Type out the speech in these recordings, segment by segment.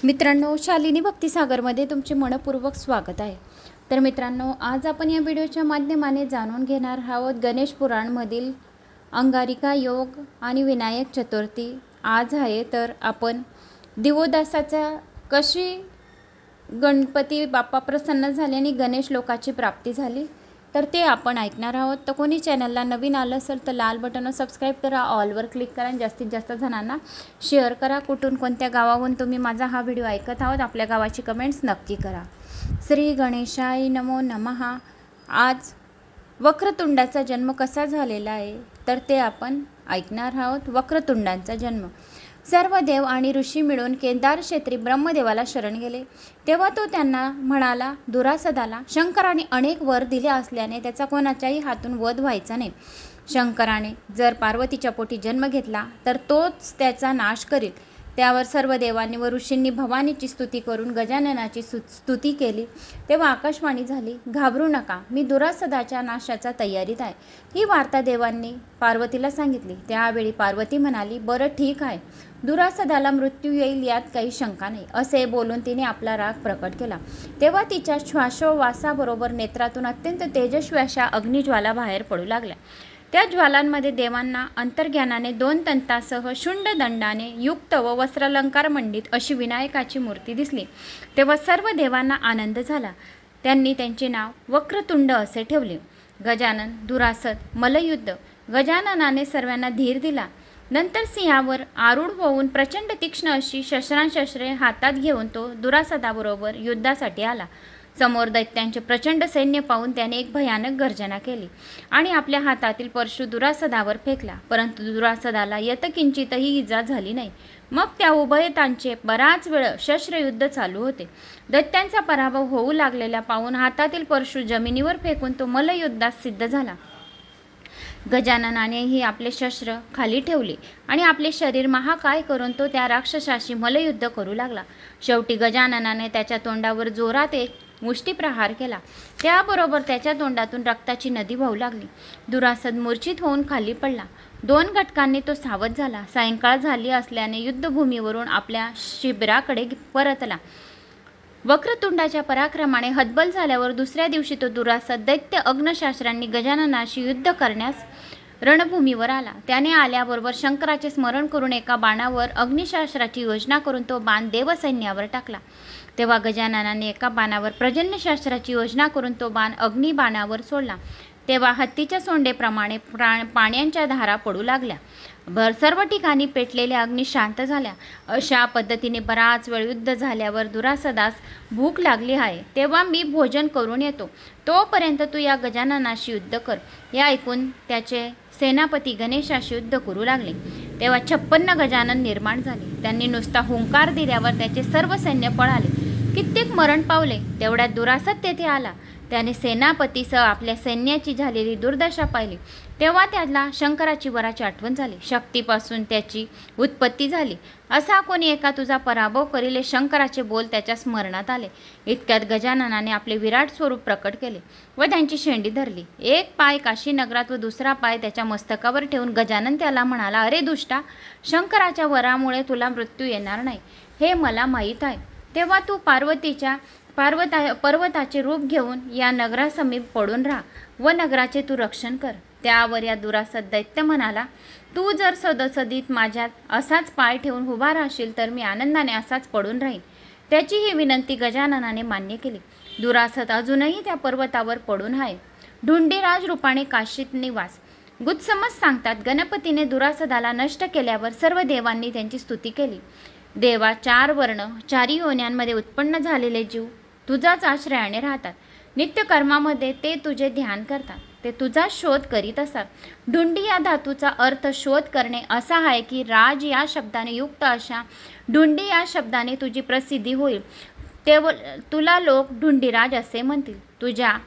मित्रांनो, शालिनी भक्तिसागरमध्ये तुमचे मनपूर्वक स्वागत आहे। तर मित्रांनो, आज आपण या व्हिडिओच्या माध्यमाने जाणून घेणार आहोत गणेश पुराणमधील अंगारिका योग आणि विनायक चतुर्थी आज आहे। तर आपण दिवोदासाचा कशी गणपती बाप्पा प्रसन्न झाले आणि गणेश लोकाची प्राप्ती झाली तर ते आपण ऐकणार आहोत। तर कोणी चॅनलला नवीन आलं असेल तर लाल बटनवर सबस्क्राईब करा, ऑलवर क्लिक करा आणि जास्तीत जास्त जणांना शेअर करा। कुठून कोणत्या गावाहून तुम्ही माझा हा व्हिडिओ ऐकत आहोत आपल्या गावाची कमेंट्स नक्की करा। श्री गणेशाय नमो नमः। आज वक्रतुंडाचा जन्म कसा झालेला आहे तर ते आपण ऐकणार आहोत। वक्रतुंडाचा जन्म। सर्व देव आणि ऋषी मिळून केदार क्षेत्री ब्रह्मदेवाला शरण गेले। तेव्हा तो त्यांना म्हणाला, दुरासदाला शंकराने अनेक वर दिले असल्याने त्याचा कोणाच्याही हातून वध व्हायचा नाही। शंकराने जर पार्वतीच्या पोटी जन्म घेतला तर तोच त्याचा नाश करील। त्यावर सर्व देवांनी व ऋषींनी भवानीची स्तुती करून गजाननाची स्तुती केली। तेव्हा आकाशवाणी झाली, घाबरू नका, मी दुरासदाच्या नाशाच्या तयारीत आहे। ही वार्ता देवांनी पार्वतीला सांगितली। त्यावेळी पार्वती म्हणाली, बरं ठीक आहे, दुरासदाला मृत्यू येईल यात काही शंका नाही, असे बोलून तिने आपला राग प्रकट केला। तेव्हा तिच्या श्वासोवासाबरोबर नेत्रातून अत्यंत तेजस्वी अशा अग्निज्वाला बाहेर पडू लागल्या। त्या ज्वालांमध्ये देवांना अंतर्ज्ञानाने 2 दंतासह शुंड दंडाने युक्त व वस्त्रालंकार मंडित अशी विनायकाची मूर्ती दिसली। तेव्हा सर्व देवांना आनंद झाला। त्यांनी त्यांचे नाव वक्रतुंड असे ठेवले। गजानन, दुरासद, मल्लयुद्ध। गजाननाने सर्वांना धीर दिला। नंतर सिंहावर आरूढ होऊन प्रचंड तीक्ष्ण अशी शस्त्रे हातात घेऊन तो दुरासदाबरोबर युद्धासाठी आला। समोर दैत्यांचे प्रचंड सैन्य पाहून त्याने एक भयानक गर्जना केली आणि आपल्या हातातील परशु दुरासदावर फेकला, परंतु दुरासदाला यत्किंचितही इजा झाली नाही। मग त्या उभयतांचे बराच वेळ शस्त्रयुद्ध चालू होते। दैत्यांचा पराभव होऊ लागलेला पाहून हातातील परशु जमिनीवर फेकून तो मल्लयुद्धात सिद्ध झाला। गजाननानेही आपले शस्त्र खाली ठेवले आणि आपले शरीर महाकाय करून तो त्या राक्षसाशी मल्लयुद्ध करू लागला। शेवटी गजाननाने त्याच्या तोंडावर जोरात एक मुष्टिप्रहार केला। त्याबरोबर त्याच्या तोंडातून रक्ताची नदी वाहू लागली। दुरासद मूर्छित होऊन खाली पडला। 2 घटकांनी तो सावध झाला। सायंकाळ झाली असल्याने युद्धभूमीवरून आपल्या शिबिराकडे परतला। वक्रतुंडाच्या पराक्रमाने हतबल झाल्यावर दुसऱ्या दिवशी तो दुरासद दैत्य अग्नशास्त्रांनी गजाननाशी युद्ध करण्यास रणभूमीवर आला। त्याने आल्याबरोबर शंकराचे स्मरण करून एका बाणावर अग्निशास्त्राची योजना करून तो बाण देवसैन्यावर टाकला। तेव्हा गजाननाने एका बाणावर पर्जन्यशास्त्राची योजना करून तो बाण अग्निबाणावर सोडला। तेव्हा हत्तीच्या सोंडेप्रमाणे पाण्याच्या धारा पडू लागल्या। सर्व ठिकाणी पेटलेल्या अग्नी शांत झाल्या। अशा पद्धतीने बराच वेळ युद्ध झाल्यावर दुरासदास भूक लागली आहे, तेव्हा मी भोजन करून येतो, तोपर्यंत तू या गजाननाशी युद्ध कर। हे ऐकून त्याचे सेनापती गणेशाशी युद्ध करू लागले। तेव्हा 56 गजानन निर्माण झाले। त्यांनी नुसता हुंकार दिल्यावर त्याचे सर्व सैन्य पळाले। कित्येक मरण पावले। तेवढ्यात दुरासद तेथे आला। त्याने सेनापतीसह आपल्या सैन्याची झालेली दुर्दशा पाहिली। तेव्हा त्याला शंकराची वराची आठवण झाली। शक्तीपासून त्याची उत्पत्ती झाली। असा कोणी एका तुझा पराभव करील हे शंकराचे बोल त्याच्या स्मरणात आले। इतक्यात गजाननाने आपले विराट स्वरूप प्रकट केले व त्यांची शेंडी धरली। एक पाय काशीनगरात व दुसरा पाय त्याच्या मस्तकावर ठेवून गजानन त्याला म्हणाला, अरे दुष्टा, शंकराच्या वरामुळे तुला मृत्यू येणार नाही हे मला माहीत आहे। तेव्हा तू पर्वताचे रूप घेऊन या नगरासमीप पडून राहा व नगराचे तू रक्षण कर। त्यावर या दुरासद दैत्य म्हणाला, तू जर सदसदीत माझ्यात असाच पाय ठेवून उभा राहशील तर मी आनंदाने असाच पडून राहीन। त्याची ही विनंती गजाननाने मान्य केली। दुरासद अजूनही त्या पर्वतावर पडून आहे। ढुंडीराज रूपाने काशीत निवास। गुत्समस सांगतात, गणपतीने दुरासदाला नष्ट केल्यावर सर्व देवांनी त्यांची स्तुती केली। देवा 4 वर्ण 4 योन्यांमध्ये उत्पन्न झालेले जीव तुझाच आश्रयाने राहतात। नित्यकर्मामध्ये ते तुझे ध्यान करतात, ते तुझा शोध करीत असतात। ढुंडी या धातूचा अर्थ शोध करणे असा आहे की राज या शब्दाने युक्त अशा ढुंडी या शब्दाने तुझी प्रसिद्धी होईल। तुला लोक ढुंडीराज असे म्हणतील। तुझ्या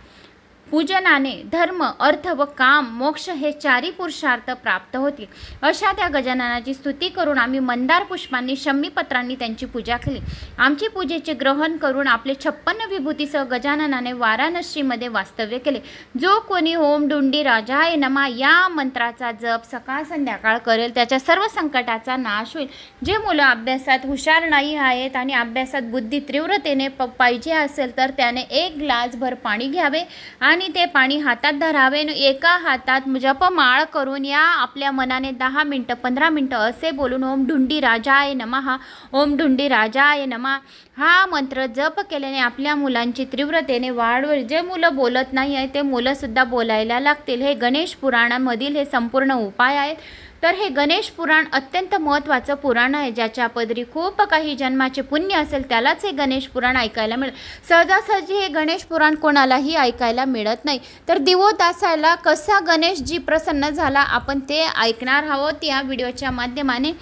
पूजनाने धर्म, अर्थ व काम, मोक्ष हे चारी पुरुषार्थ प्राप्त होतील. अशा त्या गजाननाची स्तुती करून आम्ही मंदार पुष्पांनी, शम्मीपत्रांनी त्यांची पूजा केली. आमची पूजेचे ग्रहण करून आपले 56 विभूतीसह गजाननाने वाराणसीमध्ये वास्तव्य केले. जो कोणी ओम डुंडी राजाय नमा या मंत्राचा जप सकाळ संध्याकाळ करेल त्याच्या सर्व संकटाचा नाश होईल. जे मुलं अभ्यासात हुशार नाही आहेत आणि अभ्यासात बुद्धी तीव्रतेने पाहिजे असेल तर त्याने 1 ग्लासभर पाणी घ्यावे आणि ते पाणी हातात धरावे. एका हातात जपमाळ करून या आपल्या मनाने 10 मिनिटं 15 मिनिटं असे बोलून ओम डुंडी राजाय नमः, ओम डुंडी राजाय नमः हा मंत्र जप केल्याने आपल्या मुलांची तीव्रतेने वाढ होईल. जे मुलं बोलत नाही आहे ते मुलंसुद्धा बोलायला लागतील. हे गणेश पुराणामधील हे संपूर्ण उपाय आहेत. तर हे गणेश पुराण अत्यंत महत्त्वाचं पुराण आहे. ज्याच्या पदरी खूप काही जन्माचे पुण्य असेल त्यालाच हे गणेश पुराण ऐकायला मिळेल. सहजासहजी हे गणेश पुराण कोणालाही ऐकायला मिळत नाही. तर दिवोदासाला कसा गणेशजी प्रसन्न झाला आपण ते ऐकणार आहोत या व्हिडिओच्या माध्यमाने.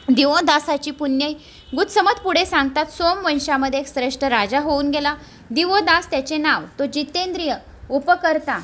दिवोदासाची पुण्य गुत्समत पुढे सांगतात. सोमवंशामध्ये एक श्रेष्ठ राजा होऊन गेला. दिवोदास त्याचे नाव. तो जितेंद्रिय, उपकर्ता,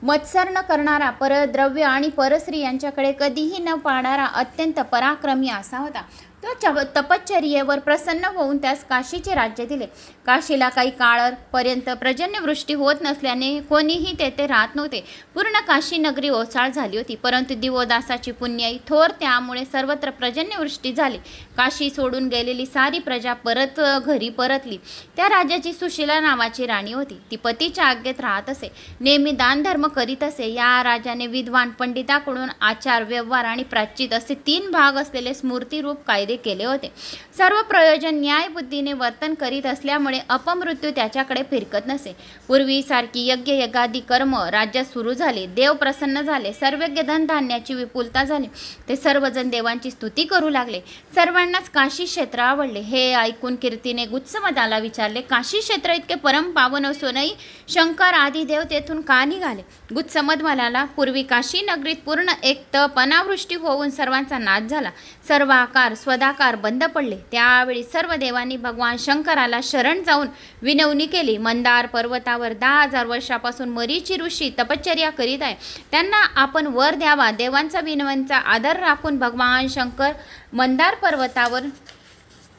मत्सर न करणारा, परद्रव्य आणि परस्त्री यांच्याकडे कधीही न पाहणारा अत्यंत पराक्रमी असा होता. तो तपश्चर्येवर प्रसन्न होऊन त्यास काशीचे राज्य दिले. काशीला काही काळपर्यंत पर्जन्यवृष्टी होत नसल्याने कोणीही तेथे राहत नव्हते. पूर्ण काशी नगरी ओसाळ झाली होती. परंतु दिवोदासाची पुण्याई थोर त्यामुळे सर्वत्र पर्जन्यवृष्टी झाली. काशी सोडून गेलेली सारी प्रजा परत घरी परतली. त्या राजाची सुशीला नावाची राणी होती. ती पतीच्या आज्ञेत राहत असे, नेहमी दानधर्म करीत असे. या राजाने विद्वान पंडिताकडून आचार, व्यवहार आणि प्रायश्चित असे 3 भाग असलेले स्मृतिरूप कायदे केले होते. सर्व प्रयोजन न्यायबुद्धीने वर्तन करीत असल्यामुळे अपमृत्यू त्याच्याकडे फिरकत नसे. पूर्वीसारखी यज्ञ, यज्ञादी कर्म राज्यात सुरू झाले. देव प्रसन्न झाले. सर्वज्ञ धनधान्याची विपुलता झाली. ते सर्वजण देवांची स्तुती करू लागले. सर्वांनाच काशी क्षेत्र आवडले. हे ऐकून कीर्तीने गुत्समदाला विचारले, काशी क्षेत्र इतके परम पावन असूनही शंकर आदी देव तेथून का निघाले? गुत्समद म्हणाला, पूर्वी काशी नगरीत पूर्ण एक तप अनावृष्टी होऊन सर्वांचा नाश झाला. सर्व आकार स्वदाकार बंद पडले. त्यावेळी सर्व देवांनी भगवान शंकराला शरण जाऊन विनवणी केली. मंदार पर्वतावर 10,000 वर्षापासून मरीची ऋषी तपश्चर्या करीत आहे. त्यांना आपण वर द्यावा. देवांचा विनवणीचा आदर राखून भगवान शंकर मंदार पर्वतावर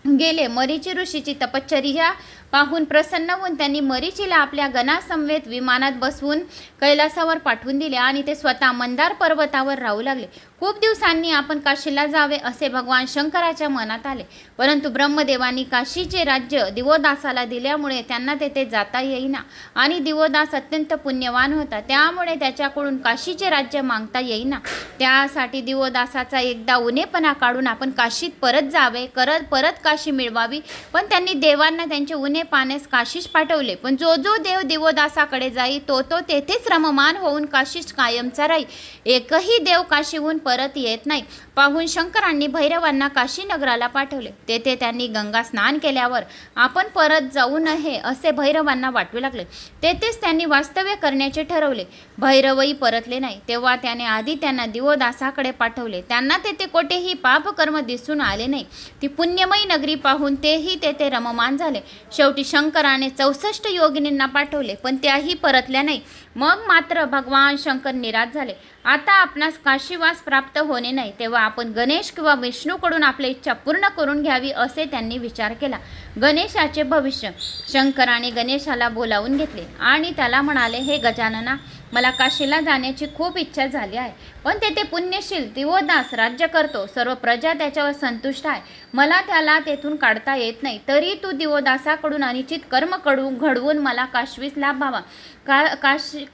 गेले. मरीची ऋषीची तपश्चर्या पाहून प्रसन्न होऊन त्यांनी मरीचीला आपल्या गणासमवेत विमानात बसवून कैलासावर पाठवून दिले आणि ते स्वतः मंदार पर्वतावर राहू लागले. खूप दिवसांनी आपण काशीला जावे असे भगवान शंकराच्या मनात आले. परंतु ब्रह्मदेवांनी काशीचे राज्य दिवोदासाला दिल्यामुळे त्यांना तेथे जाता येईना आणि दिवोदास अत्यंत पुण्यवान होता. त्यामुळे त्याच्याकडून काशीचे राज्य मागता येईना. त्यासाठी दिवोदासाचा एकदा उणेपणा काढून आपण काशीत परत जावे, परत काशी मिळवावी. पण त्यांनी देवांना त्यांचे उणे पाण्यास काशीस पाठवले. पण जो जो देव दिवोदासाकडे जाई तो तेथेच रममान होऊन काशीस कायमचा राही. एकही देव काशीहून परत येत नाही. पाहून शंकरांनी भैरवांना काशी नगराला पाठवले. तेथे त्यांनी गंगा स्नान केल्यावर आपण परत जाऊ नये असे भैरवांना वाटू लागले. तेथेच त्यांनी वास्तव्य करण्याचे ठरवले. भैरवही परतले नाही. तेव्हा त्याने आधी त्यांना दिवोदासाकडे पाठवले. त्यांना तेथे कोठेही पापकर्म दिसून आले नाही. ती पुण्यमयी नगरी पाहून तेही तेथे रममान झाले. शेवटी शंकराने 64 योगिनींना पाठवले पण त्याही परतल्या नाही. मग मात्र भगवान शंकर निराश झाले. आता आपणास काशीवास प्राप्त होणे नाही. तेव्हा आपण गणेश किंवा विष्णूकडून आपली इच्छा पूर्ण करून घ्यावी असे त्यांनी विचार केला. गणेशाचे भविष्य. शंकराने गणेशाला बोलावून घेतले आणि त्याला म्हणाले, हे गजानना, मला काशीला जाण्याची खूप इच्छा झाली आहे. पण तेथे पुण्यशील दिवोदास राज्य करतो. सर्व प्रजा त्याच्यावर संतुष्ट आहे. मला त्याला तेथून काढता येत नाही. तरी तू दिवोदासाकडून अनिश्चित कर्म घडवून मला काशीवास लाभावा,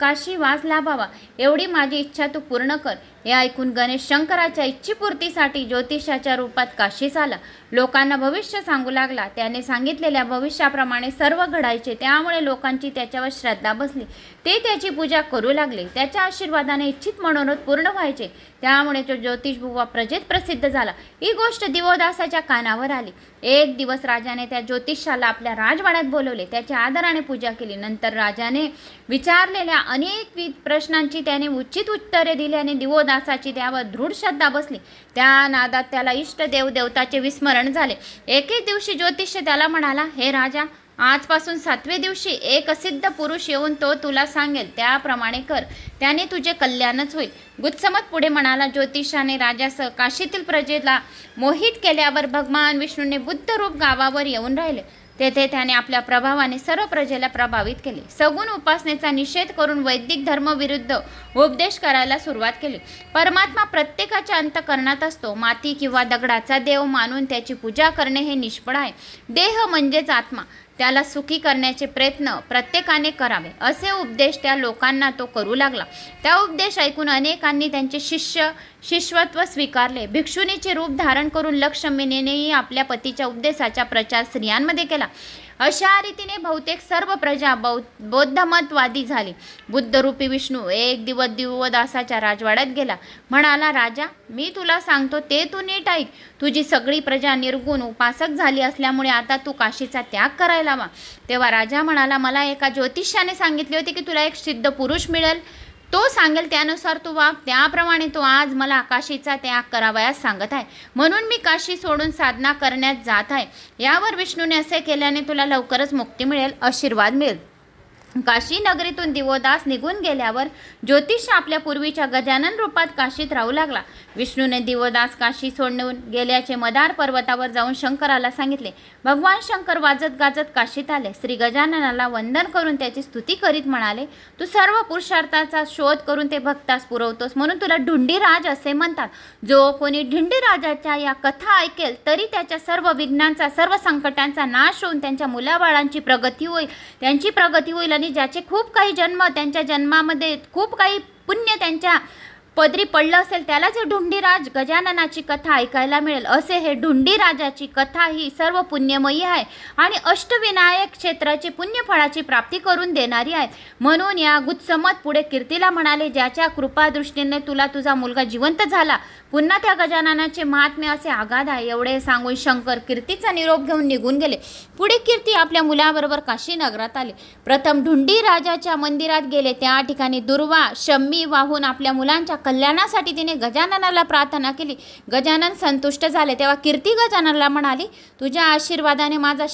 काशीवास लाभावा एवढी माझी इच्छा तू पूर्ण कर. हे ऐकून गणेश शंकराच्या इच्छेपूर्तीसाठी ज्योतिषाच्या रूपात काशीस आला. लोकांना भविष्य सांगू लागला. त्याने सांगितलेल्या भविष्याप्रमाणे सर्व घडायचे. त्यामुळे लोकांची त्याच्यावर श्रद्धा बसली. ते त्याची पूजा करू लागले. त्याच्या आशीर्वादाने इच्छित मनोरथ पूर्ण व्हायचे. त्यामुळे तो ज्योतिषबुवा प्रजेत प्रसिद्ध झाला. ही गोष्ट दिवोदासाच्या कानावर आली. एक दिवस राजाने त्या ज्योतिषाला आपल्या राजवाड्यात बोलवले. त्याच्या आदराने पूजा केली. नंतर राजाने विचारलेल्या अनेक प्रश्नांची त्याने उचित उत्तरे दिल्याने दिवोदासाची त्यावर दृढ श्रद्धा बसली. त्या नादात त्याला इष्ट देवदेवताचे विस्मरण झाले. एके दिवशी ज्योतिष त्याला म्हणाला, हे राजा, आजपासून 7व्या दिवशी एक सिद्ध पुरुष येऊन तो तुला सांगेल त्याप्रमाणे कर, त्याने तुझे कल्याणच होईल. गुत्समत पुढे म्हणाला, ज्योतिषाने राजासह काशीतील प्रजेला मोहित केल्यावर भगवान विष्णूने बुद्ध रूप गावावर येऊन राहिले. तेथे त्याने आपल्या प्रभावाने सर्व प्रजेला प्रभावित केले. सगुण उपासनेचा निषेध करून वैदिक धर्मविरुद्ध उपदेश करायला सुरुवात केली. परमात्मा प्रत्येकाच्या अंतःकरणात असतो. माती किंवा दगडाचा देव मानून त्याची पूजा करणे हे निष्फळ आहे. देह म्हणजेच आत्मा, त्याला सुखी करण्याचे प्रयत्न प्रत्येकाने करावे, असे उपदेश त्या लोकांना तो करू लागला. त्या उपदेश ऐकून अनेकांनी त्यांचे शिष्यत्व स्वीकारले. भिक्षुणीचे रूप धारण करून लक्ष्मीनेही आपल्या पतीच्या उपदेशाचा प्रचार स्त्रियांमध्ये केला. अशा रीतीने बहुतेक सर्व प्रजा बौद्धमतवादी झाली. बुद्धरूपी विष्णू एक दिवस दिवदासाच्या राजवाड्यात गेला. म्हणाला, राजा, मी तुला सांगतो ते तू नीट ऐक. तुझी सगळी प्रजा निर्गुण उपासक झाली असल्यामुळे आता तू काशीचा त्याग करायला हवा. तेव्हा राजा म्हणाला, मला एका ज्योतिष्याने सांगितले होते की तुला एक सिद्ध पुरुष मिळेल. तो सांगेल त्यानुसार तू वाग. त्याप्रमाणे तो आज मला काशीचा त्याग करावयास सांगत आहे. म्हणून मी काशी सोडून साधना करण्यात जात आहे. यावर विष्णूने असे केल्याने तुला लवकरच मुक्ती मिळेल, आशीर्वाद मिळेल. काशी नगरीतून दिवोदास निघून गेल्यावर ज्योतिष आपल्या पूर्वीच्या गजानन रूपात काशीत राहू लागला. विष्णूने दिवोदास काशी सोडून गेल्याचे मदार पर्वतावर जाऊन शंकराला सांगितले. भगवान शंकर वाजत गाजत काशीत आले. श्री गजाननाला वंदन करून त्याची स्तुती करीत म्हणाले, तू सर्व पुरुषार्थाचा शोध करून ते भक्तास पुरवतोस, म्हणून तुला ढुंडीराज असे म्हणतात. जो कोणी ढुंडीराजाच्या या कथा ऐकेल तरी त्याच्या सर्व विघ्नांचा, सर्व संकटांचा नाश होऊन त्यांच्या मुलाबाळांची प्रगती होईल. त्यांची प्रगती होईल आणि ज्याचे खूप काही जन्म, त्यांच्या जन्मामध्ये खूप काही पुण्य त्यांच्या पदरी पडलं असेल त्याला जे ढुंडीराज गजाननाची कथा ऐकायला मिळेल. असे हे ढुंडीराजाची कथा ही सर्व पुण्यमयी आहे आणि अष्टविनायक क्षेत्राची पुण्यफळाची प्राप्ती करून देणारी आहे. म्हणून या गुत्समत पुढे कीर्तीला म्हणाले, ज्याच्या कृपादृष्टीने तुला तुझा मुलगा जिवंत झाला. पुन्हा त्या गजाननाचे महात्म्य असे आगाध आहे. एवढे सांगून शंकर कीर्तीचा निरोप घेऊन निघून गेले. पुढे कीर्ती आपल्या मुलाबरोबर काशी नगरात आले. प्रथम ढुंडीराजाच्या मंदिरात गेले. त्या ठिकाणी दुर्वा शम्मी वाहून आपल्या मुलांच्या कल्याणासाठी तिने गजाननाला प्रार्थना केली. गजानन संतुष्ट झाले. तेव्हा कीर्ती गजाननाला म्हणाली, तुझ्या आशीर्वादाने माझा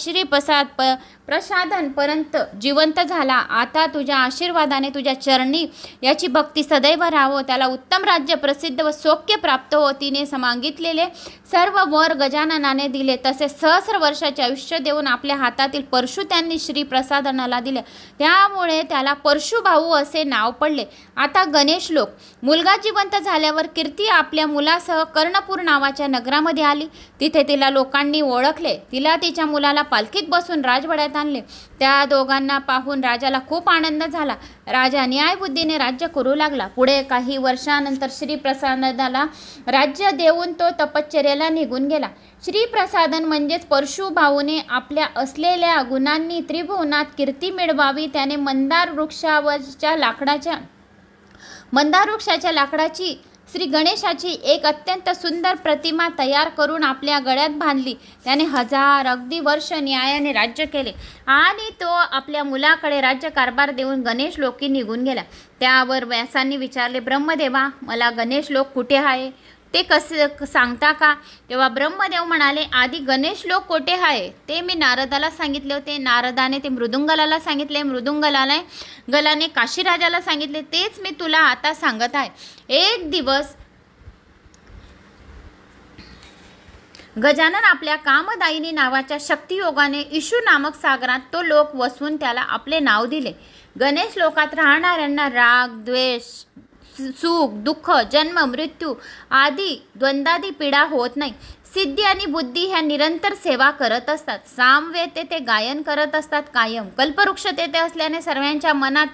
प्रसादांपर्यंत जिवंत झाला. आता तुझ्या आशीर्वादाने तुझ्या चरणी याची भक्ती सदैव राहावं, त्याला उत्तम राज्य, प्रसिद्ध व सौख्य प्राप्त हो. तिने सांगितलेले सर्व वर गजाननाने दिले. तसे सहस्र वर्षाचे आयुष्य देऊन आपल्या हातातील परशु त्यांनी श्री प्रसादनाला दिले. त्यामुळे त्याला परशुभाऊ असे नाव पडले. आता गणेश लोक. मुलगा जिवंत झाल्यावर कीर्ती आपल्या मुलासह कर्णपूर नावाच्या नगरामध्ये आली. तिथे तिला लोकांनी ओळखले. तिला तिच्या मुलाला पालखीत बसून राजवाड्यात आणले. त्या दोघांना पाहून राजाला खूप आनंद झाला. राजा न्यायबुद्धीने राज्य करू लागला. पुढे काही वर्षानंतर श्री प्रसादनाला राज्य देऊन तो तपश्चर्याला निघून गेला. श्री प्रसादन म्हणजेच परशुभाऊने आपल्या असलेल्या गुणांनी त्रिभुवनात कीर्ती मिळवावी. त्याने मंदार वृक्षाच्या लाकडाची श्री गणेशाची एक अत्यंत सुंदर प्रतिमा तयार करून आपल्या गळ्यात बांधली. त्याने अगदी वर्ष न्यायाने राज्य केले आणि तो आपल्या मुलाकडे राज्यकारभार देऊन गणेश लोकी निघून गेला. त्यावर व्यासांनी विचारले, ब्रह्मदेवा, मला गणेश लोक कुठे आहे ते कसं सांगता का? तेव्हा ब्रह्मदेव म्हणाले, आधी गणेश लोक कोठे आहे ते मी नारदाला सांगितले होते. नारदाने ते मृदुंगलाला सांगितले. मृदुंगलाने काशीराजाला सांगितले. तेच मी तुला आता सांगत आहे. एक दिवस गजानन आपल्या कामदायिनी नावाच्या शक्तियोगाने इशू नामक सागरात तो लोक वसवून त्याला आपले नाव दिले. गणेश लोकात राहणाऱ्यांना राग, द्वेष, सुख, दुःख, जन्म, मृत्यू आदी द्वंद्वादी पीडा होत नाही. सिद्धी आणि बुद्धी ह्या निरंतर सेवा करत असतात. सामवेद ते गायन करत असतात कायम. कल्पवृक्ष तेथे असल्याने सर्वांच्या मनात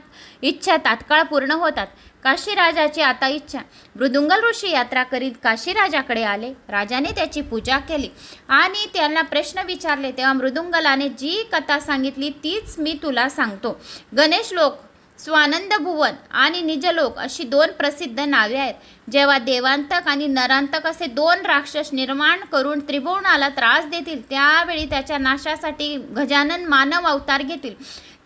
इच्छा तात्काळ पूर्ण होतात. काशीराजाची आता इच्छा. मृदुंगल ऋषी यात्रा करीत काशीराजाकडे आले. राजाने त्याची पूजा केली आणि त्यांना प्रश्न विचारले. तेव्हा मृदुंगलाने जी कथा सांगितली तीच मी तुला सांगतो. गणेश लोक, स्वानंद भुवन आणि निजलोक अशी दोन प्रसिद्ध नावे आहेत. जेव्हा देवांतक आणि नरांतक असे 2 राक्षस निर्माण करून त्रिभुवनाला त्रास देतील, त्यावेळी त्याच्या नाशासाठी गजानन मानव अवतार घेतील.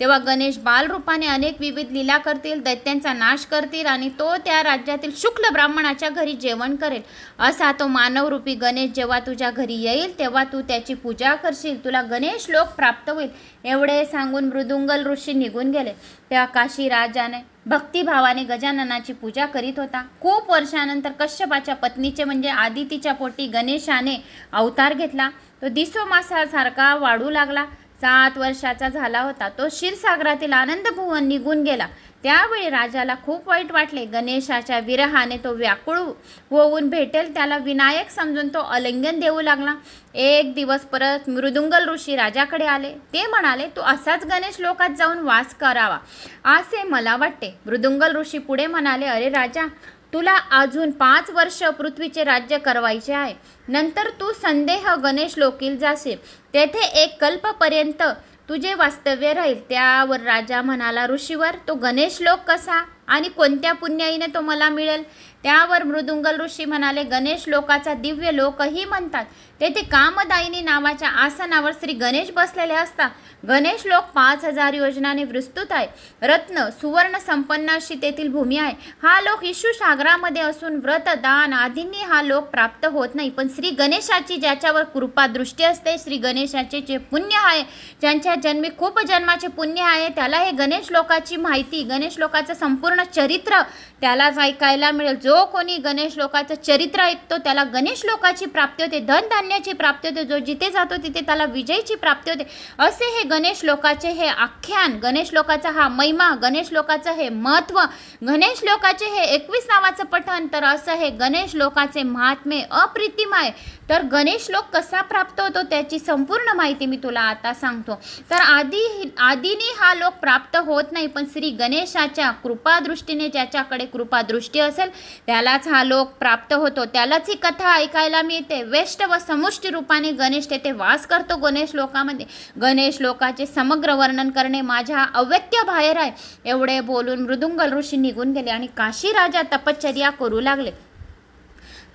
तेव्हा गणेश बालरूपाने अनेक विविध लीला करतील, दैत्यांचा नाश करतील आणि तो त्या राज्यातील शुक्ल ब्राह्मणाच्या घरी जेवण करेल. असा तो मानवरूपी गणेश जेव्हा तुझ्या घरी येईल तेव्हा तू त्याची पूजा करशील, तुला गणेश लोक प्राप्त होईल. एवढे सांगून मृदुंगल ऋषी निघून गेले. तेव्हा काशी राजाने भक्तिभावाने गजाननाची पूजा करीत होता. खूप वर्षानंतर कश्यपाच्या पत्नीचे म्हणजे आदितीच्या पोटी गणेशाने अवतार घेतला. तो दिसोमासासारखा वाढू लागला. 7 वर्षाचा झाला होता. तो क्षीरसागरातील आनंदभुवन निघून गेला. त्यावेळी राजाला खूप वाईट वाटले. गणेशाच्या विरहाने तो व्याकुळ होऊन भेटेल त्याला विनायक समजून तो आलिंगन देऊ लागला. एक दिवस परत मृदुंगल ऋषी राजाकडे आले. ते म्हणाले, तू असाच गणेश लोकात जाऊन वास करावा असे मला वाटते. मृदुंगल ऋषी पुढे म्हणाले, अरे राजा, तुला अजून 5 वर्ष पृथ्वीचे राज्य करवायचे आहे. नंतर तू संदेह गणेश लोकील जाशील. तेथे 1 कल्पपर्यंत तुझे वास्तव्य राहील. त्यावर राजा म्हणाला, ऋषीवर, तो गणेश लोक कसा आणि कोणत्या पुण्याईने तो मला मिळेल? त्यावर मृदुंगल ऋषी म्हणाले, गणेश लोकाचा दिव्य लोकही म्हणतात. तेथे कामदायिनी नावाच्या आसनावर श्री गणेश बसलेले असतात. गणेश लोक 5000 योजनाने विस्तृत आहे. रत्न सुवर्ण संपन्न अशी तेथील भूमी आहे. हा लोक इशू सागरामध्ये असून व्रत दान आदींनी हा लोक प्राप्त होत नाही. पण श्री गणेशाची ज्याच्यावर कृपा दृष्टी असते, श्री गणेशाचे जे पुण्य आहे, ज्यांच्या जन्मी खूप जन्माचे पुण्य आहे, त्याला हे गणेश लोकाची माहिती, गणेश लोकाचं संपूर्ण चरित्र त्यालाच ऐकायला मिळेल. जो कोणी गणेश लोकाचं चरित्र ऐकतो त्याला गणेश लोकाची प्राप्ती होते, धनधान्याची प्राप्ती होते. जो जिथे जातो तिथे त्याला विजयची प्राप्ती होते. असे हे गणेश लोकाचे हे आख्यान, गणेश लोकाचा हा महिमा, गणेश लोकाचं हे महत्त्व, गणेश लोकाचे हे 21 नावाचं पठण. तर असं हे गणेश लोकाचे महात्म्य अप्रतिम आहे. तर गणेश लोक कसा प्राप्त होतो त्याची संपूर्ण माहिती मी तुला आता सांगतो. तर आधीनी हा लोक प्राप्त होत नाही, पण श्री गणेशाच्या कृपादृष्टीने ज्याच्याकडे कृपादृष्टी असेल त्यालाच हा लोक प्राप्त होतो. त्यालाच ही कथा ऐकायला मिळते. वेष्ट व समुष्टी रूपाने गणेश तेथे वास करतो. गणेश लोकामध्ये गणेश लोकाचे समग्र वर्णन करणे माझ्या अव्यक्य बाहेर आहे. एवढे बोलून मृदुंगल ऋषी निघून गेले आणि काशी राजा तपश्चर्या करू लागले.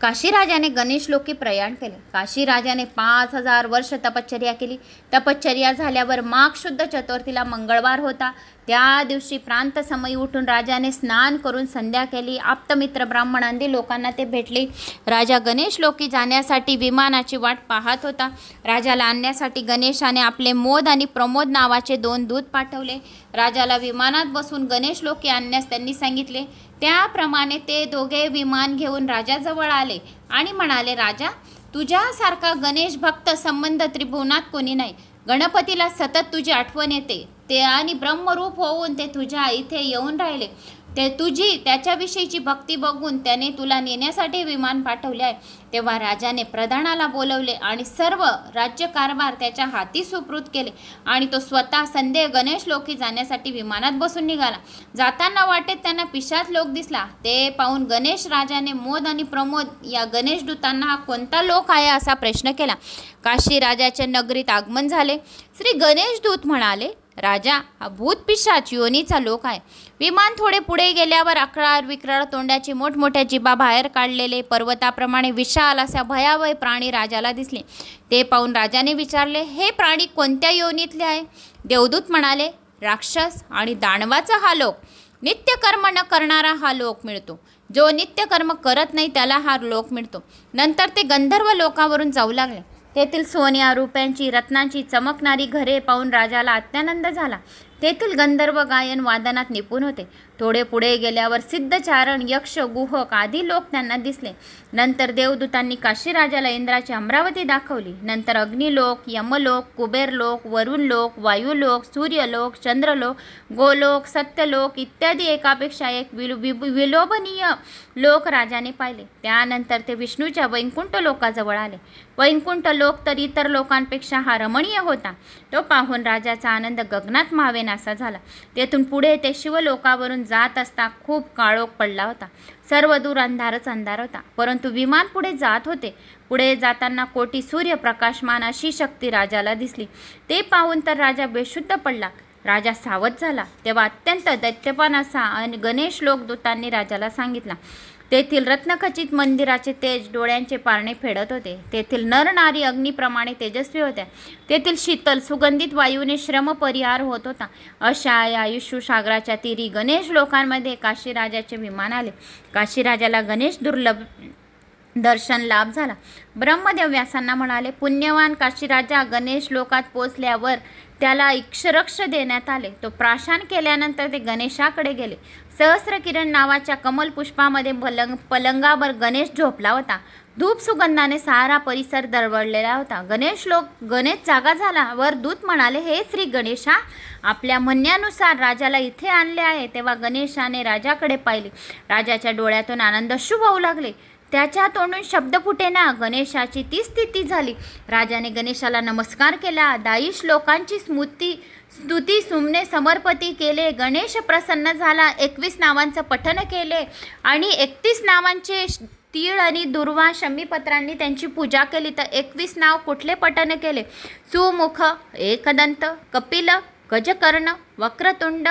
काशी राजाने गणेश लोकी प्रयाण केले. काशी राजाने 5000 वर्ष तपश्चर्या केली. तपश्चर्या झाल्यावर माघ शुद्ध चतुर्थीला मंगळवार होता. त्या दिवशी प्रांत समयी उठून राजाने स्नान करून संध्या केली. आप्तमित्र ब्राह्मणांदी लोकांना ते भेटले. राजा गणेश लोकी जाण्यासाठी विमानाची वाट पाहत होता. राजाला आणण्यासाठी गणेशाने आपले मोद आणि प्रमोद नावाचे 2 दूत पाठवले. राजाला विमानात बसून गणेश लोकी आणण्यास त्यांनी सांगितले. त्याप्रमाणे ते दोघे विमान घेऊन राजाजवळ आले आणि म्हणाले, राजा, तुझ्यासारखा गणेश भक्त संबंध त्रिभुवनात कोणी नाही. गणपतीला सतत तुझी आठवण येते. ते आणि ब्रह्मरूप होऊन ते तुझ्या इथे येऊन राहिले. ते तुझी त्याच्याविषयीची भक्ती बघून त्याने तुला नेण्यासाठी विमान पाठवले आहे. तेव्हा राजाने प्रधानाला बोलवले आणि सर्व राज्यकारभार त्याच्या हाती सुपूर्द केले आणि तो स्वतः संदेह गणेश लोकी जाण्यासाठी विमानात बसून निघाला. जाताना वाटेत त्यांना पिशाच लोक दिसला. ते पाहून गणेश राजाने मोद आणि प्रमोद या गणेश दूतांना हा कोणता लोक आहे असा प्रश्न केला. काशी राजाच्या नगरीत आगमन झाले. श्री गणेश दूत म्हणाले, राजा, हा भूत पिशाच योनीचा लोक आहे. विमान थोडे पुढे गेल्यावर अकराळ विक्राळ तोंडाची मोठमोठ्या जिभा बाहेर काढलेले पर्वताप्रमाणे विशाल अशा भयावह प्राणी राजाला दिसले. ते पाहून राजाने विचारले, हे प्राणी कोणत्या योनीतले आहे? देवदूत म्हणाले, राक्षस आणि दानवाचा हा लोक. नित्यकर्म न करणारा हा लोक मिळतो. जो नित्यकर्म करत नाही त्याला हा लोक मिळतो. नंतर ते गंधर्व लोकावरून जाऊ लागले. तेथील सोन्या रुपयांची रत्नांची चमकणारी घरे पाहून राजाला अत्यानंद झाला. तेथील गंधर्व गायन वादनात निपुण होते. थोडे पुढे गेल्यावर सिद्धचारण, यक्ष, गुहक आदी लोक त्यांना दिसले. नंतर देवदूतांनी काशीराजाला इंद्राची अमरावती दाखवली. नंतर अग्निलोक, यमलोक, कुबेरलोक, वरुणलोक, वायुलोक, सूर्यलोक, चंद्रलोक, गोलोक, सत्यलोक इत्यादी एकापेक्षा एक विलोभनीय लोक राजाने पाहिले. त्यानंतर ते विष्णूच्या वैकुंठ लोकाजवळ आले. वैकुंठ लोक तर इतर लोकांपेक्षा हा रमणीय होता. तो पाहून राजाचा आनंद गगनात मावेनासा झाला. तेथून पुढे ते शिवलोकावरून जात असता खूप काळोख पडला होता. सर्व दूर अंधारच अंधार होता. परंतु विमान पुढे जात होते. पुढे जाताना कोटी सूर्य प्रकाशमान अशी शक्ती राजाला दिसली. ते पाहून तर राजा बेशुद्ध पडला. राजा सावध झाला. तेव्हा अत्यंत दैत्यवान असा गणेश लोकदूतांनी राजाला सांगितला, तेथील रत्नखचित मंदिराचे तेज डोळ्यांचे पारणे फेडत होते. तेथील नरनारी अग्नीप्रमाणे तेजस्वी होत्या. तेथील शीतल सुगंधित वायूने श्रम परिहार होत होता. अशा या आयुष्य सागराच्या तीरी गणेश लोकांमध्ये काशीराजाचे विमान आले. काशीराजाला गणेश दुर्लभ दर्शन लाभ झाला. ब्रह्मदेव व्यासांना म्हणाले, पुण्यवान काशीराजा गणेश लोकात पोचल्यावर त्याला इक्षरक्ष देण्यात आले. तो प्राशन केल्यानंतर ते गणेशाकडे गेले. सहस्रकिरण नावाच्या कमल पुष्पामध्ये पलंगावर गणेश झोपला होता. धूप सुगंधाने सारा परिसर दरवळलेला होता. गणेश जागा झाला वर दूत म्हणाले, हे श्री गणेशा, आपल्या म्हणण्यानुसार राजाला इथे आणले आहे. तेव्हा गणेशाने राजाकडे पाहिले. राजाच्या डोळ्यातून आनंद अश्रू वाहू लागले. त्याच्या तोंडून शब्द फुटेना. गणेशाची ती स्थिती झाली. राजाने गणेशाला नमस्कार केला. दाई श्लोकांची स्तुती सुमने समर्पती केले. गणेश प्रसन्न झाला. 21 नावांचं पठण केले आणि 31 नावांचे तीळ आणि दुर्वा शमीपत्रांनी त्यांची पूजा केली. तर 21 नाव कुठले पठण केले? सुमुख, एकदंत, कपिल, गजकर्ण, वक्रतुंड,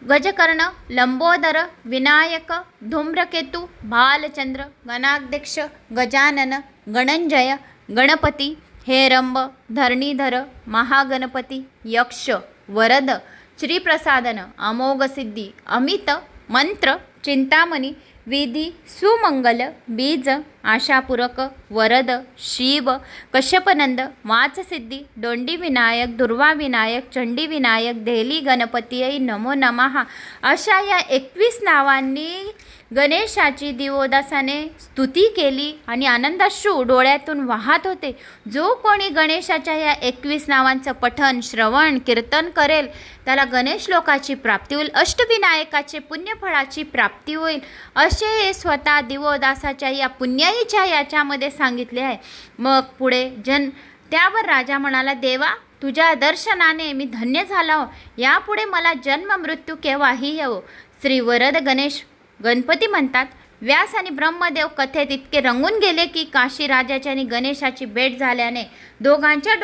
गजकर्ण, लंबोदर, विनायक, धूम्रकेतु, भालचंद्र, गणाध्यक्ष, गजानन, गणंजय, गणपती, हेरंब, धरणीधर, महागणपती, यक्ष, वरद, श्रीप्रसादन, अमोघ सिद्धी, अमित, मंत्र, चिंतामणी, विधी, सुमंगल, बीज, आशापूरक, वरद, शिव, कश्यपनंद, वाचसिद्धी, दोंडी विनायक, दुर्वा विनायक, चंडी विनायक, देहली गणपती नमो नमः अशा या 21 नावांनी गणेशाची दिवोदासाने स्तुती केली आणि आनंदाश्रू डोळ्यातून वाहत होते. जो कोणी गणेशाच्या या 21 नावांचं पठण, श्रवण, कीर्तन करेल त्याला गणेश लोकाची प्राप्ती होईल. अष्टविनायकाचे पुण्यफळाची प्राप्ती होईल असे हे स्वतः दिवोदासाच्या या पुण्याईच्या याच्यामध्ये सांगितले आहे. मग पुढे त्यावर राजा म्हणाला, देवा, तुझ्या दर्शनाने मी धन्य झालो. यापुढे मला जन्म मृत्यू केव्हाही येवो. श्री वरद गणेश गणपती म्हणतात, व्यास आणि ब्रह्मदेव कथेत इतके रंगून गेले की काशीराजाची आणि गणेशाची भेट झाल्याने दोघांच्या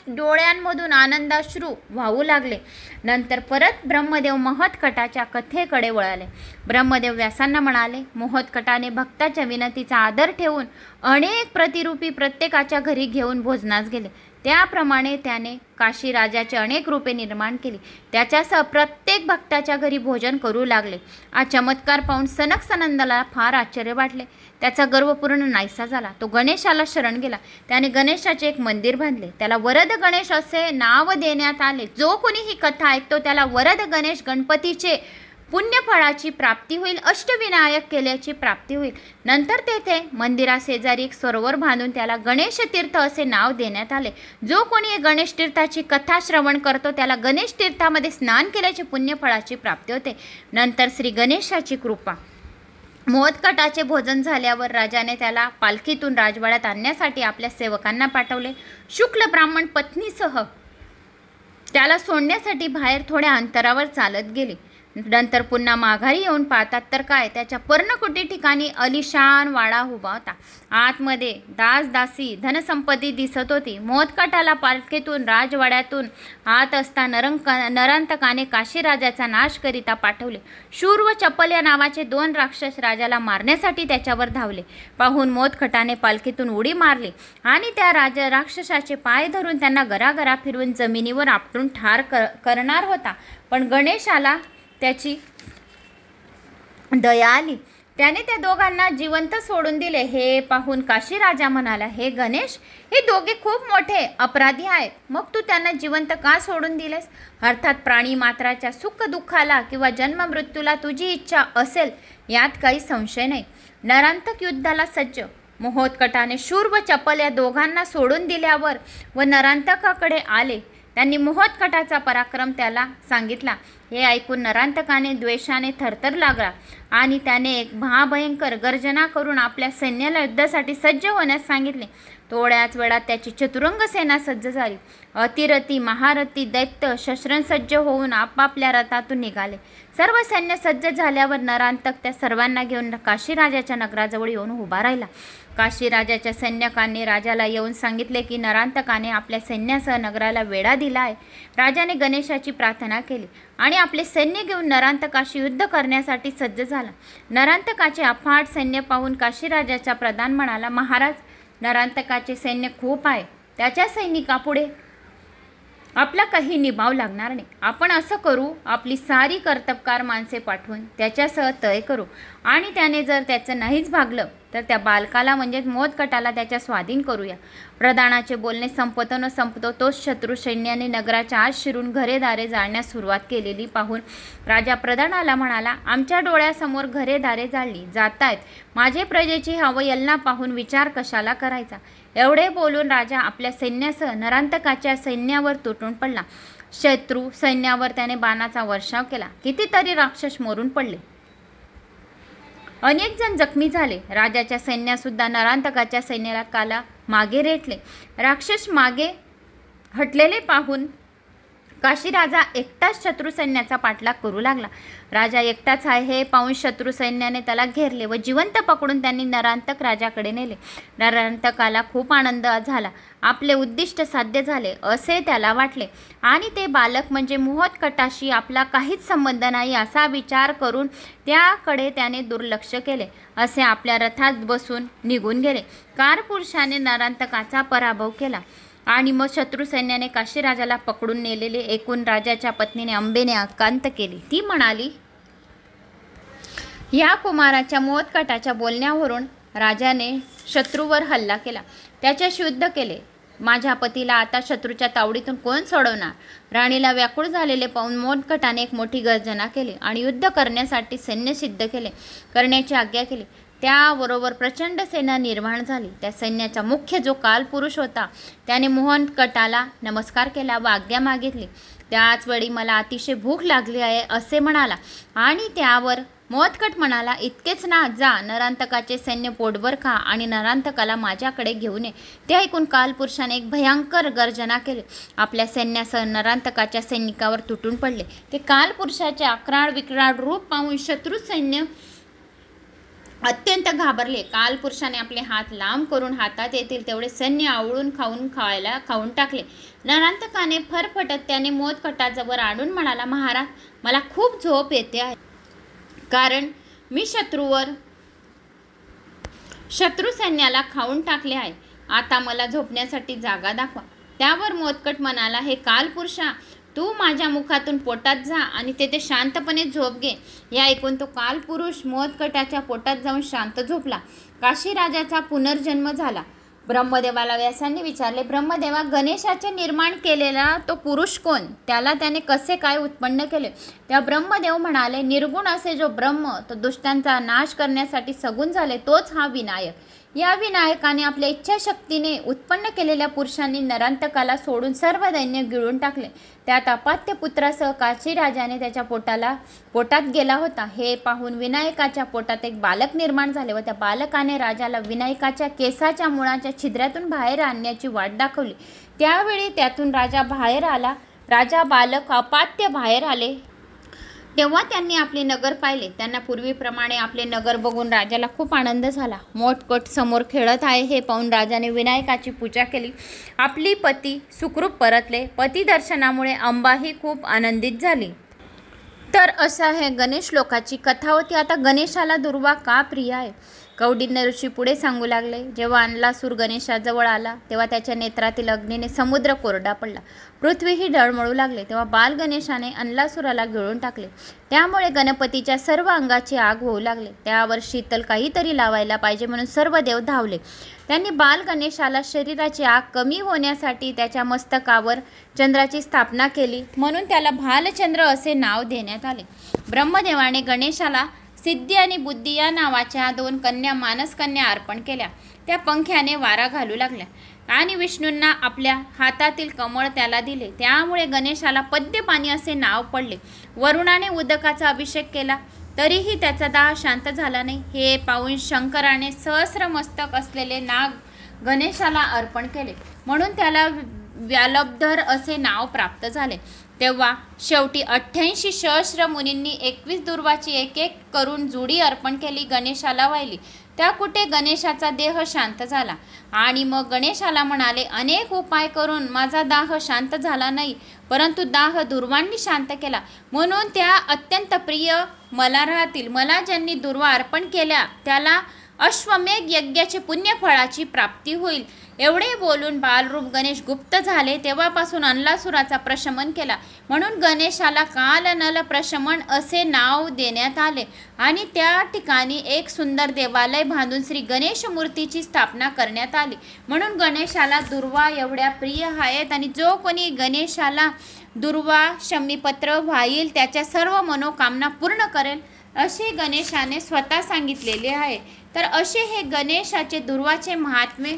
डोळ्यांमधून आनंदाश्रू वाहू लागले. नंतर परत ब्रह्मदेव महोत्कटाच्या कथेकडे वळाले. ब्रह्मदेव व्यासांना म्हणाले, महोत्कटाने भक्ताच्या विनंतीचा आदर ठेवून अनेक प्रतिरूपी प्रत्येकाच्या घरी घेऊन भोजनास गेले. त्याप्रमाणे त्याने काशीराजाचे अनेक रूपे निर्माण केली. त्याच्यासह प्रत्येक भक्ताच्या घरी भोजन करू लागले. हा चमत्कार पाहून सनक सनंदाला फार आश्चर्य वाटले. त्याचा गर्व पूर्ण नाहीसा झाला. तो गणेशाला शरण गेला. त्याने गणेशाचे एक मंदिर बांधले. त्याला वरद गणेश असे नाव देण्यात आले. जो कोणी ही कथा ऐकतो त्याला वरद गणेश गणपतीचे पुण्यफळाची प्राप्ती होईल, अष्टविनायक केल्याची प्राप्ती होईल. नंतर तेथे मंदिराशेजारी एक सरोवर बांधून त्याला गणेश तीर्थ असे नाव देण्यात आले. जो कोणी गणेश तीर्थाची कथा श्रवण करतो त्याला गणेश तीर्थामध्ये स्नान केल्याची पुण्यफळाची प्राप्ती होते. नंतर श्री गणेशाची कृपा. महोत्कटाचे भोजन झाल्यावर राजाने त्याला पालखीतून राजवाड्यात आणण्यासाठी आपल्या सेवकांना पाठवले. शुक्ल ब्राह्मण पत्नीसह त्याला सोडण्यासाठी बाहेर थोड्या अंतरावर चालत गेले. नंतर पुन्हा माघारी येऊन पाहतात तर काय, त्याच्या पर्णकुटी ठिकाणी अलिशान वाडा उभा होता. आतमध्ये दासदासी धनसंपत्ती दिसत होती. महोत्कटाला पालखीतून राजवाड्यातून आत असता नरांतकाने काशीराजाचा नाश करिता पाठवले. शूर व चपल या नावाचे 2 राक्षस राजाला मारण्यासाठी त्याच्यावर धावले. पाहून महोत्कटाने पालखीतून उडी मारली आणि त्या राक्षसाचे पाय धरून त्यांना गरागरा फिरवून जमिनीवर आपटून ठार करणार होता. पण गणेशाला त्याची दया आली. त्याने त्या दोघांना जिवंत सोडून दिले. हे पाहून काशीराजा म्हणाला, हे गणेश, हे दोघे खूप मोठे अपराधी आहेत. मग तू त्यांना जिवंत का सोडून दिलेस? अर्थात प्राणी मात्राच्या सुख दुःखाला किंवा जन्म मृत्यूला तुझी इच्छा असेल यात काही संशय नाही. नरांतक युद्धाला सज्ज. महोत्कटाने शूर व चपल या दोघांना सोडून दिल्यावर व नरांतकाकडे आले. त्यांनी महोत्कटाचा पराक्रम त्याला सांगितला. हे ऐकून नरांतकाने द्वेषाने थरथर लागला आणि त्याने एक महाभयंकर गर्जना करून आपल्या सैन्याला युद्धासाठी सज्ज होण्यास सांगितले. थोड्याच वेळात त्याची चतुरंग सेना सज्ज झाली. अतिरथी महारथी दैत्य शस्त्रसज्ज होऊन आपापल्या रथातून निघाले. सर्व सैन्य सज्ज झाल्यावर नरांतक त्या सर्वांना घेऊन काशीराजाच्या नगराजवळ येऊन उभा राहिला. काशीराजाच्या सैनिकांनी राजाला येऊन सांगितले की नरांतकाने आपल्या सैन्यासह नगराला वेढा दिला आहे. राजाने गणेशाची प्रार्थना केली आणि आपले सैन्य घेऊन नरांतकाशी युद्ध करण्यासाठी सज्ज झाला. नरांतकाचे अफाट सैन्य पाहून काशीराजाचा प्रधान म्हणाला, महाराज, नरांतकाचे सैन्य खूप आहे. त्याच्या सैनिकापुढे आपला काही निभाव लागणार नाही. आपण असं करू, आपली सारी कर्तबगार माणसे पाठवून त्याच्यासह तय करू आणि त्याने जर त्याचं नाहीच भागलं तर त्या बालकाला म्हणजेच मोदकटाला त्याच्या स्वाधीन करूया. प्रधानाचे बोलणे संपतो न संपतो तोच शत्रू सैन्याने नगराच्या आत शिरून घरेदारे जाळण्यास सुरुवात केलेली पाहून राजा प्रधानाला म्हणाला, आमच्या डोळ्यासमोर घरेदारे जाळली जातायत. माझे प्रजेची हवयलना पाहून विचार कशाला करायचा. एवढे बोलून राजा आपल्या सैन्यासह नरांतकाच्या सैन्यावर तुटून पडला. शत्रू सैन्यावर त्याने बाणाचा वर्षाव केला. कितीतरी राक्षस मरून पडले. अनेक जण जखमी झाले. राजाच्या सैन्यासुद्धा नरांतकाच्या सैन्याला काला मागे रेटले. राक्षस मागे हटलेले पाहून काशीराजा एकटाच शत्रू सैन्याचा पाठलाग करू लागला. राजा एकटाच आहे हे पाहून शत्रू सैन्याने त्याला घेरले व जिवंत पकडून त्यांनी नरांतक राजाकडे नेले. नरांतकाला खूप आनंद झाला. आपले उद्दिष्ट साध्य झाले असे त्याला वाटले आणि ते बालक म्हणजे मोहतकटाशी आपला काहीच संबंध नाही असा विचार करून त्याकडे त्याने दुर्लक्ष केले. असे आपल्या रथात बसून निघून गेले. कारपुरुषाने नरांतकाचा पराभव केला आणि मग शत्रू सैन्याने काशीराजाला पकडून नेलेले एकूण राजाच्या पत्नीने अंबेने आकांत केली. ती म्हणाली, या कुमाराच्या मोहतकटाच्या बोलण्यावरून राजाने शत्रूवर हल्ला केला, त्याच्याशी युद्ध केले. माझ्या पतीला आता शत्रूच्या तावडीतून कोण सोडवणार. राणीला व्याकुळ झालेले पाहून मोहतकटाने एक मोठी गर्जना केली आणि युद्ध करण्यासाठी सैन्य सिद्ध करण्याची आज्ञा केली. त्याबरोबर प्रचंड सेना निर्माण झाली. त्या सैन्याचा मुख्य जो कालपुरुष होता त्याने मोहनकटाला नमस्कार केला व आज्ञा मागितली. त्याच वेळी मला अतिशय भूक लागली आहे असे म्हणाला आणि त्यावर मोहतकट म्हणाला, इतकेच ना, जा नरांतकाचे सैन्य पोटभर खा आणि नरांतकाला माझ्याकडे घेऊन ये. ते ऐकून कालपुरुषाने एक भयंकर गर्जना केली. आपल्या सैन्यासह नरांतकाच्या सैनिकावर तुटून पडले. ते कालपुरुषाचे अक्राळ विक्राळ रूप पाहून शत्रू सैन्य अत्यंत घाबरले. कालपुरुषाने आपले हात लांब करून हातात येतील तेवढे सैन्य आवळून खाऊन टाकले. नरांतकाने फरफटत त्याने मोदकटाजवळ आणून म्हणाला, महाराज, मला खूप झोप येते आहे कारण मी शत्रू सैन्याला खाऊन टाकले आहे. आता मला झोपण्यासाठी जागा दाखवा. त्यावर मोदकट म्हणाला, हे कालपुरुषा, तू माझ्या मुखातून पोटात जा आणि तेथे शांतपणे झोप घे. या ऐकून तो कालपुरुष मोदकटाच्या पोटात जाऊन शांत झोपला. काशीराजाचा पुनर्जन्म झाला. ब्रह्मदेवाला व्यासांनी विचारले, ब्रह्मदेवा, गणेशाचे निर्माण केलेला तो पुरुष कोण? त्याला त्याने कसे काय उत्पन्न केले? त्या ब्रह्मदेव म्हणाले, निर्गुण असे जो ब्रह्म तो दुष्टांचा नाश करण्यासाठी सगुण झाले तोच हा विनायक. या विनायकाने आपल्या इच्छाशक्तीने उत्पन्न केलेल्या पुरुषांनी नरांतकाला सोडून सर्व दैन्य गिळून टाकले. त्यात अपात्य पुत्रासह काशीराजाने त्याच्या पोटात गेला होता. हे पाहून विनायकाच्या पोटात एक बालक निर्माण झाले व त्या बालकाने राजाला विनायकाच्या केसाच्या मुळाच्या छिद्रातून बाहेर आणण्याची वाट दाखवली. त्यावेळी त्यातून राजा बाहेर आला. राजा बालक अपात्य बाहेर आले तेव्हा त्यांनी आपले नगर पाहिले. त्यांना पूर्वीप्रमाणे आपले नगर बघून राजाला खूप आनंद झाला. मोठकट समोर खेळत आहे हे पाहून राजाने विनायकाची पूजा केली. आपली पती सुखरूप परतले. पती दर्शनामुळे अंबाही खूप आनंदित झाली. तर अशा आहे गणेश लोकाची कथा होती. आता गणेशाला दुर्वा का प्रिय आहे? कौंडिन्य ऋषी पुढे सांगू लागले, जेव्हा अनलासूर गणेशाजवळ आला तेव्हा त्याच्या नेत्रातील अग्नीने समुद्र कोरडा पडला. पृथ्वीही डळमळू लागले. तेव्हा बाल गणेशाने अनलासुराला गिळून टाकले. त्यामुळे गणपतीच्या सर्व अंगाची आग होऊ लागले. त्यावर शीतल काहीतरी लावायला पाहिजे म्हणून सर्व देव धावले. त्यांनी बाल गणेशाला शरीराची आग कमी होण्यासाठी त्याच्या मस्तकावर चंद्राची स्थापना केली म्हणून त्याला भालचंद्र असे नाव देण्यात आले. ब्रह्मदेवाने गणेशाला सिद्धी आणि बुद्धी या नावाच्या 2 कन्या मानसकन्या अर्पण केल्या. त्या पंख्याने वारा घालू लागल्या आणि विष्णूंना आपल्या हातातील कमळ त्याला दिले. त्यामुळे गणेशाला पद्यपाणी असे नाव पडले. वरुणाने उदकाचा अभिषेक केला तरीही त्याचा दाह शांत झाला नाही. हे पाहून शंकराने सहस्र मस्तक असलेले नाग गणेशाला अर्पण केले, म्हणून त्याला व्यालब्धर असे नाव प्राप्त झाले. तेव्हा शेवटी 88 सहस्र मुनींनी 21 दुर्वाची एक एक करून जुडी अर्पण केली, गणेशाला वाहिली. त्या कुठे गणेशाचा देह शांत झाला आणि मग गणेशाला म्हणाले, अनेक उपाय करून माझा दाह शांत झाला नाही, परंतु दाह दुर्वांनी शांत केला, म्हणून त्या अत्यंत प्रिय मला राहतील. मला ज्यांनी दुर्वा अर्पण केल्या त्याला अश्वमेघ यज्ञाचे पुण्यफळाची प्राप्ती होईल. एवढे बोलून बालरूप गणेश गुप्त झाले. तेव्हापासून अनलासुराचा प्रशमन केला, म्हणून गणेशाला काल नल प्रशमन असे नाव देण्यात आले. आणि त्या ठिकाणी एक सुंदर देवालय बांधून श्री गणेश मूर्तीची स्थापना करण्यात आली. म्हणून गणेशाला दुर्वा एवढ्या प्रिय आहेत आणि जो कोणी गणेशाला दुर्वा शमीपत्र वाहील त्याच्या सर्व मनोकामना पूर्ण करेल असे गणेशाने स्वतः सांगितलेले आहे. तर असे हे गणेशाचे दुर्वाचे महात्म्य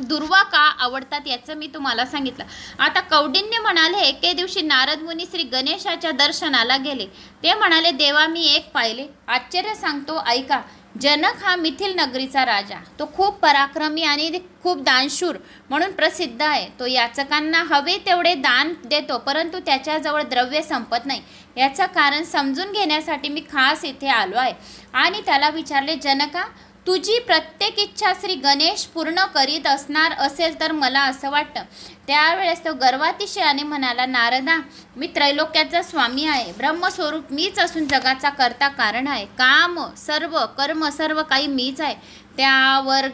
दुर्वा का आवडतात याचं मी तुम्हाला सांगितलं. आता कौंडिन्य म्हणाले, एके दिवशी नारद मुनी श्री गणेशाच्या दर्शनाला गेले. ते म्हणाले, देवा मी एक पाहिले, आश्चर्य सांगतो ऐका. जनक हा मिथिल नगरीचा राजा, तो खूप पराक्रमी आणि खूप दानशूर म्हणून प्रसिद्ध आहे. तो याचकांना हवे तेवढे दान देतो, परंतु त्याच्याजवळ द्रव्य संपत नाही. याचं कारण समजून घेण्यासाठी मी खास इथे आलो आहे. आणि त्याला विचारले, जनका तुझी प्रत्येक इच्छा श्री गणेश पूर्ण करीत असणार असेल तर मला असं वाटतं. त्यावेळेस तो गर्वातिशयाने म्हणाला, नारदा मी त्रैलोक्याचा स्वामी आहे, ब्रह्मस्वरूप मीच असून जगाचा करता कारण आहे. काम सर्व कर्म सर्व काही मीच आहे. त्यावर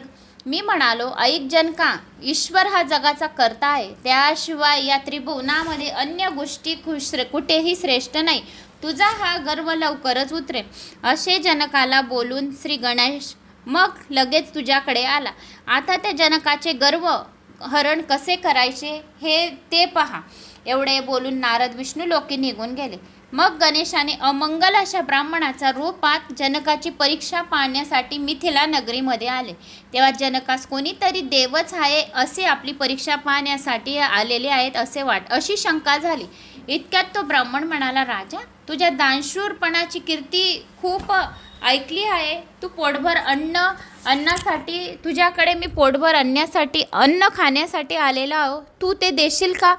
मी म्हणालो, ऐक जनका, ईश्वर हा जगाचा करता आहे, त्याशिवाय या त्रिभुवनामध्ये अन्य गोष्टी कुठेही श्रेष्ठ नाही. तुझा हा गर्व लवकरच उतरेल. असे जनकाला बोलून श्री गणेश मग लगेच तुझ्याकडे आला. आता त्या जनकाचे गर्व हरण कसे करायचे हे ते पहा. एवढे बोलून नारद विष्णू लोकी निघून गेले. मग गणेशाने अमंगल अशा ब्राह्मणाचा रूपात जनकाची परीक्षा पाहण्यासाठी मिथिला नगरीमध्ये आले. तेव्हा जनकास कोणीतरी देवच आहे असे आपली परीक्षा पाहण्यासाठी आलेले आहेत अशी शंका झाली. इतक्यात तो ब्राह्मण म्हणाला, राजा तुझ्या दानशूरपणाची कीर्ती खूप ऐकली आहे. तू पोटभर अन्नासाठी तुझ्याकडे मी पोटभर अन्न खाण्यासाठी आलेला आहो. तू ते देशील का?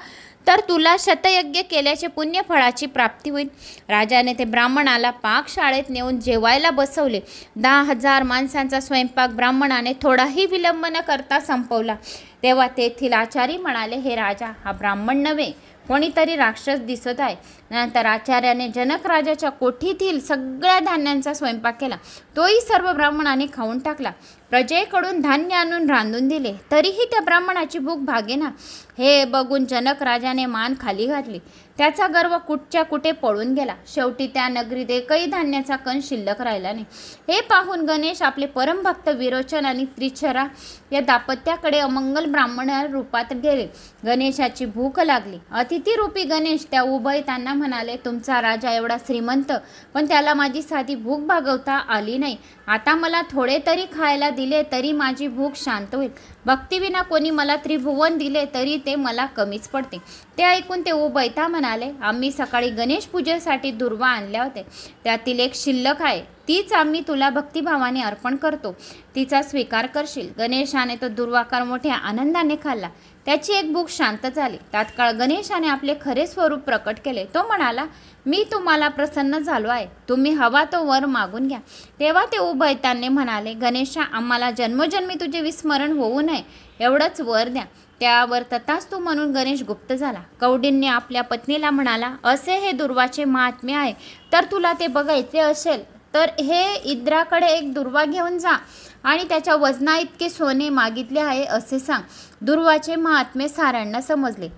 तर तुला शतयज्ञ केल्याचे पुण्यफळाची प्राप्ती होईल. राजाने ते ब्राह्मणाला पाकशाळेत नेऊन जेवायला बसवले. 10,000 माणसांचा स्वयंपाक ब्राह्मणाने थोडाही विलंब न करता संपवला. तेव्हा तेथील आचारी म्हणाले, हे राजा, हा ब्राह्मण नव्हे, कोणीतरी राक्षस दिसत आहे. नंतर आचार्याने जनक राजाच्या कोठीतील सगळ्या धान्यांचा स्वयंपाक केला. तोही सर्व ब्राह्मणाने खाऊन टाकला. प्रजेकडून धान्य आणून रांधून दिले, तरीही त्या ब्राह्मणाची भूक भागेना. हे बघून जनक राजाने मान खाली घातली. त्याचा गर्व कुठच्या कुठे पळून गेला. शेवटी त्या नगरीत एकही धान्याचा कण शिल्लक राहिला नाही. हे पाहून गणेश आपले परमभक्त विरोचन आणि त्रिचरा या दाम्पत्याकडे अमंगल ब्राह्मण रूपात गेले. गणेशाची भूक लागली. अतिथीरूपी गणेश त्या उभयतांना म्हणाले, तुमचा राजा एवढा श्रीमंत, पण त्याला माझी साधी भूक भागवता आली नाही. आता मला थोडे तरी खायला दिले तरी माझी भूक शांत होईल. भक्तीविना कोणी मला त्रिभुवन दिले तरी ते मला कमीच पडते. ते ऐकून ते उभयता म्हणाले, आम्ही सकाळी गणेश पूजेसाठी दुर्वा आणल्या होते, त्यातील एक शिल्लक आहे, तीच आम्ही तुला भक्तिभावाने अर्पण करतो. तिचा स्वीकार करशील? गणेशाने तो दुर्वाकार मोठ्या आनंदाने खाल्ला. त्याची एक भूक शांत झाली. तात्काळ गणेशाने आपले खरे स्वरूप प्रकट केले. तो म्हणाला, मी तुम्हाला प्रसन्न झालो आहे, तुम्ही हवा तो वर मागून घ्या. तेव्हा ते उभयतांनी म्हणाले, गणेशा, आम्हाला जन्मोजन्मी तुझे विस्मरण होऊ नये एवढंच वर द्या. त्यावर तथास्तु म्हणून गणेश गुप्त झाला. कौंडिन्य आपल्या पत्नीला म्हणाला, असे हे दुर्वाचे महात्म्य आहे, तर तुला ते बघायचे असेल तर हे इंद्राकडे एक दुर्वा घेऊन जा आणि त्याच्या वजना इतके सोने मागितले आहे असे सांग. दुर्वाचे महात्म्य साऱ्यांना समजले.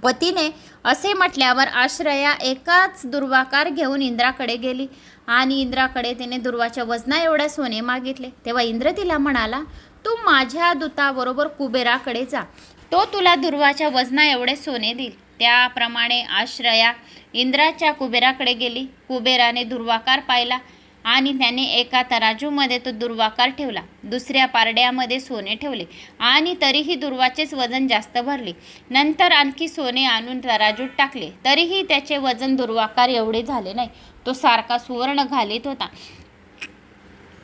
पतीने असे म्हटल्यावर आश्रया एकाच दुर्वाकार घेऊन इंद्राकडे गेली आणि इंद्राकडे तिने दुर्वाच्या वजना एवढे सोने मागितले. तेव्हा इंद्र तिला म्हणाला, तू माझ्या दूताबरोबर कुबेराकडे जा, तो तुला दुर्वाच्या वजना एवढे सोने देईल. त्याप्रमाणे आश्रया इंद्राच्या कुबेराकडे गेली. कुबेराने दुर्वाकार पाहिला आणि त्याने एका तराजूमध्ये तो दुर्वाकार ठेवला, दुसऱ्या पारड्यामध्ये सोने ठेवले आणि तरीही दुर्वाचेच वजन जास्त भरले. नंतर आणखी सोने आणून तराजूत टाकले, तरीही त्याचे वजन दुर्वाकार एवढे झाले नाही. तो सारखा सुवर्ण घालीत होता.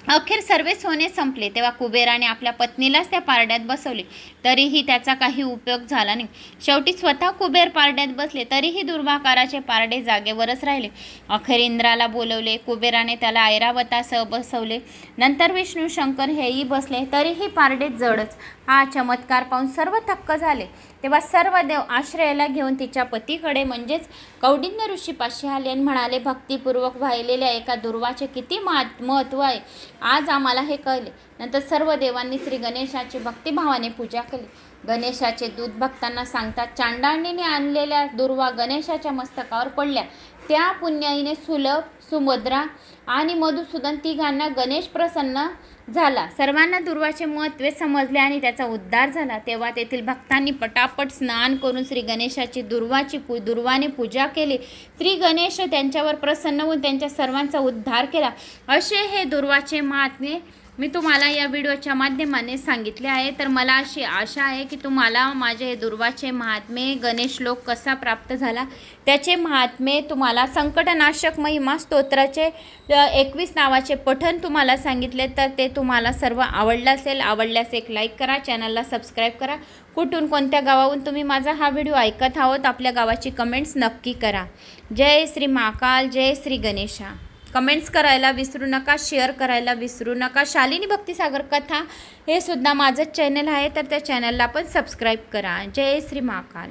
अखेर सर्व सोने संपले तेव्हा कुबेराने आपल्या पत्नीलाच त्या पारड्यात बसवले, तरीही त्याचा काही उपयोग झाला नाही. शेवटी स्वतः कुबेर पारड्यात बसले, तरीही दुर्वाकाराचे पारडे जागेवरच राहिले. अखेर इंद्राला बोलवले. कुबेराने त्याला ऐरावतासह बसवले. नंतर विष्णू शंकर हेही बसले, तरीही पारडे जडच. हा चमत्कार पाहून सर्व थक्क झाले. तेव्हा सर्व देव आश्रयाला घेऊन तिच्या पतीकडे म्हणजेच कौंडिन्य ऋषीपाशी आले आणि म्हणाले, भक्तिपूर्वक वाहिलेल्या एका दुर्वाचे किती महत्त्व आहे, आज आम्हाला हे कळले. नंतर सर्व देवांनी श्री गणेशाची भक्तिभावाने पूजा केली. गणेशाचे दूत भक्तांना सांगतात, चांडाळणीने आणलेल्या दुर्वा गणेशाच्या मस्तकावर पडल्या. त्या पुण्याईने सुलभ, सुभद्रा आणि मधुसूदन तिघांना गणेश प्रसन्न झाला. सर्वांना दुर्वाचे महत्त्व समजले आणि त्याचा उद्धार झाला. तेव्हा तेथील भक्तांनी पटापट स्नान करून श्री गणेशाची दुर्वाने पूजा केली. श्री गणेश त्यांच्यावर प्रसन्न होऊन त्यांच्या सर्वांचा उद्धार केला. असे हे दुर्वाचे महात्म्य मी तुम्हाला या व्हिडिओच्या माध्यमाने सांगितले आहे. तर मला अशी आशा आहे की तुम्हाला माझे हे दुर्वाचे महात्म्य, गणेश श्लोक कसा प्राप्त झाला त्याचे महात्म्य, तुम्हाला संकटनाशक महिमा स्तोत्राचे 21 नावाचे पठण तुम्हाला सांगितले, तर ते तुम्हाला सर्व आवडलं असेल. आवडल्यास एक लाईक करा, चॅनलला सबस्क्राईब करा. कुठून कोणत्या गावाहून तुम्ही माझा हा व्हिडिओ ऐकत आहोत आपल्या गावाची कमेंट्स नक्की करा. जय श्री महाकाल, जय श्री गणेशा. कमेंट्स करायला विसरू नका, शेअर करायला विसरू नका. शालिनी भक्तिसागर कथा हे सुद्धा माझंच चॅनल आहे, तर त्या चॅनलला पण सबस्क्राईब करा. जय श्री महाकाल.